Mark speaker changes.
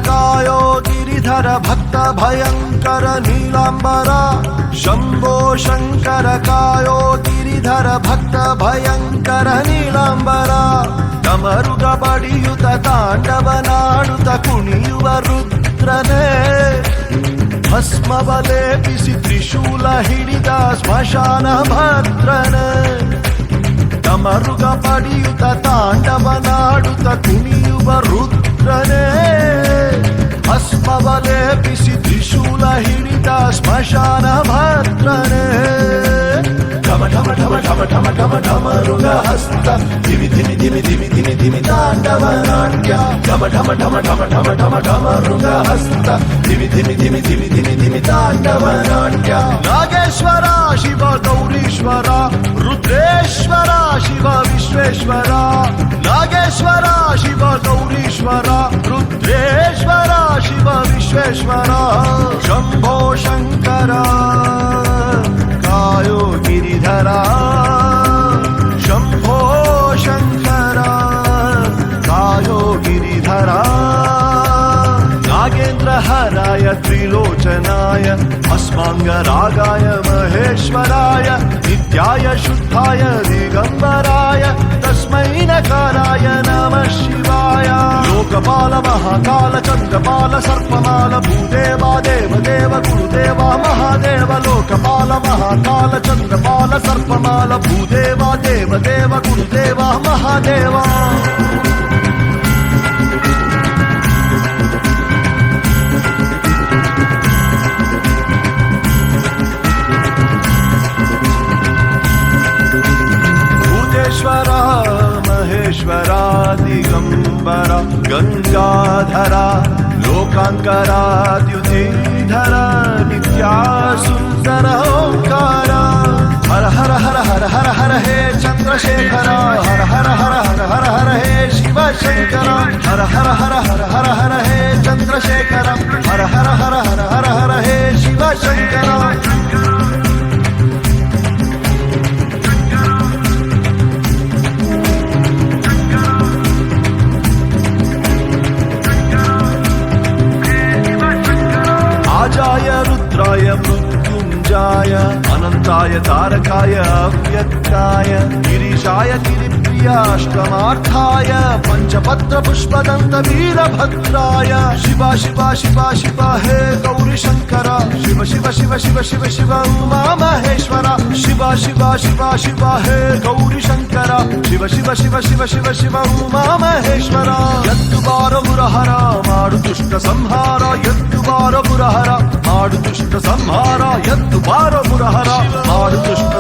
Speaker 1: कायो गिरिधर भक्त भयंकर नीलांबरा शंभो शंकर कायो गिरिधर भक्त भयंकर नीलांबरा डमरुग बडियुत तांडवनाडुत कुಣಿಯುವ ರುದ್ರನೇ ಭಸ್ಮವಲೆ ಬಿಸಿ ತ್ರಿಶೂಲ ಹಿಡಿದ ಸ್ಮಶಾನ ಭದ್ರನೇ ಡಮರುಗ ಬಡಿಯುತ ತಾಂಡವನಾಡುತ್ತ ಕುಣಿಯುವ ರುದ್ರನೇ ಭಸ್ಮವಲೆ ಬಿಸಿ ತ್ರಿಶೂಲ ಹಿಡಿದ ಸ್ಮಶಾನ ಭದ್ರನೇ ಢಮ ಢಮ ಢಮ ಢಮ ಢಮ ಢಮ ಢಮರುಗ ಹಸ್ತ ಧಿಮಿ ಧಿಮಿ ಧಿಮಿ ಧಿಮಿ ಧಿಮಿ ಧಿಮಿ ತಾಂಡವ ನಾಟ್ಯ ಢಮ ಢಮ ಢಮ ಢಮ ಢಮ ಢಮ ಢಮರುಗ ಹಸ್ತ ಧಿಮಿ ಧಿಮಿ ಧಿಮಿ ಧಿಮಿ ಧಿಮಿ ಧಿಮಿ ತಾಂಡವ ನಾಟ್ಯ ನಾಗೇಶ್ವರ ಶಿವ ಗೌರೀಶ್ವರ ರುದ್ರೇಶ್ವರ ಶಿವ ವಿಶ್ವೇಶ್ವರ ನಾಗೇಶ್ವರ ಶಿವ ಗೌರೀಶ್ವರ ರುದ್ರೇಶ್ವರ ಶಿವ ವಿಶ್ವೇಶ್ವರ ಶಂಭೋ ಶಂಕರ ಕಾಯೋ ಗಿರಿಧರ ಶಂಭೋ ಶಂಕರ ಕಾಯೋ ಗಿರಿಧರ ನಾಗೇಂದ್ರ ಹರಾಯ ತ್ರಿಲೋಚನಾಯ ಭಸ್ಮಾಂಗರಾಗಾಯ ಮಹೇಶ್ವರಾಯ ನಿತ್ಯಾಯ ಶುದ್ಧಾಯ ದಿಗಂಬರಾಯ ತಸ್ಮೈ ನಕಾರಾಯ ನಮಃ ಶಿವಾಯ ಲೋಕಪಾಲ ಮಹಾಕಾಲ ಚಂದ್ರಪಾಲ ಸರ್ಪಮಾಲ ಭೂದೇವ ದೇವದೇವ ಗುರುದೇವ ಮಹಾದೇವ ಲೋಕಪಾಲ ಮಹಾಕಾಲ ಚಂದ್ರಪಾಲ ಸರ್ಪಮಾಲ ಭೂದೇವ ದೇವದೇವ ಗುರುದೇವ ಮಹಾದೇವ ಭೂತೇಶ್ವರ ಮಹೇಶ್ವರ ದಿಗಂಬರ ಗಂಗಾಧರ ಲೋಕಾಂಕರ ದ್ಯುತಿಧರ ನಿತ್ಯಾಸುಂದರ ಓಂಕಾರ ಹರ ಹರ ಹರ ಹರ ಹರ ಹರ ಹೇ ಚಂದ್ರಶೇಖರ ಹರ ಹರ ಹರ ಹರ ಹರ ಹರ ಹೇ ಶಿವಶಂಕರ ಹರ ಹರ ಹರ ಹರ ಹರ ಹರ ಹೇ ಚಂದ್ರಶೇಖರ ಹರ ಹರ ಹರ ಹರ ಹರ ಹರ ಹೇ ಶಿವಶಂಕರ आजाय रुद्राय मृत्युंजाय अनंताय तारकाय अव्यक्ताय गिरीशाय गिरिप्रियाष्टमार्थाय पंचपत्र पुष्पदंत वीरभद्राय शिवा शिवा शिवा शिवा हे गौरी शंकर शिव शिव शिव शिव शिव शिव उमा महेश्वर शिवा शिवा शिवा शिवा हे गौरी शंकर शिव शिव शिव शिव शिव शिव उमा महेश्वर यत्तु बार मुरहर माडु दुष्ट संहार यत्तु बार मुरहर माडु दुष्ट संहार यत्तु बार मुरहर माडु दुष्ट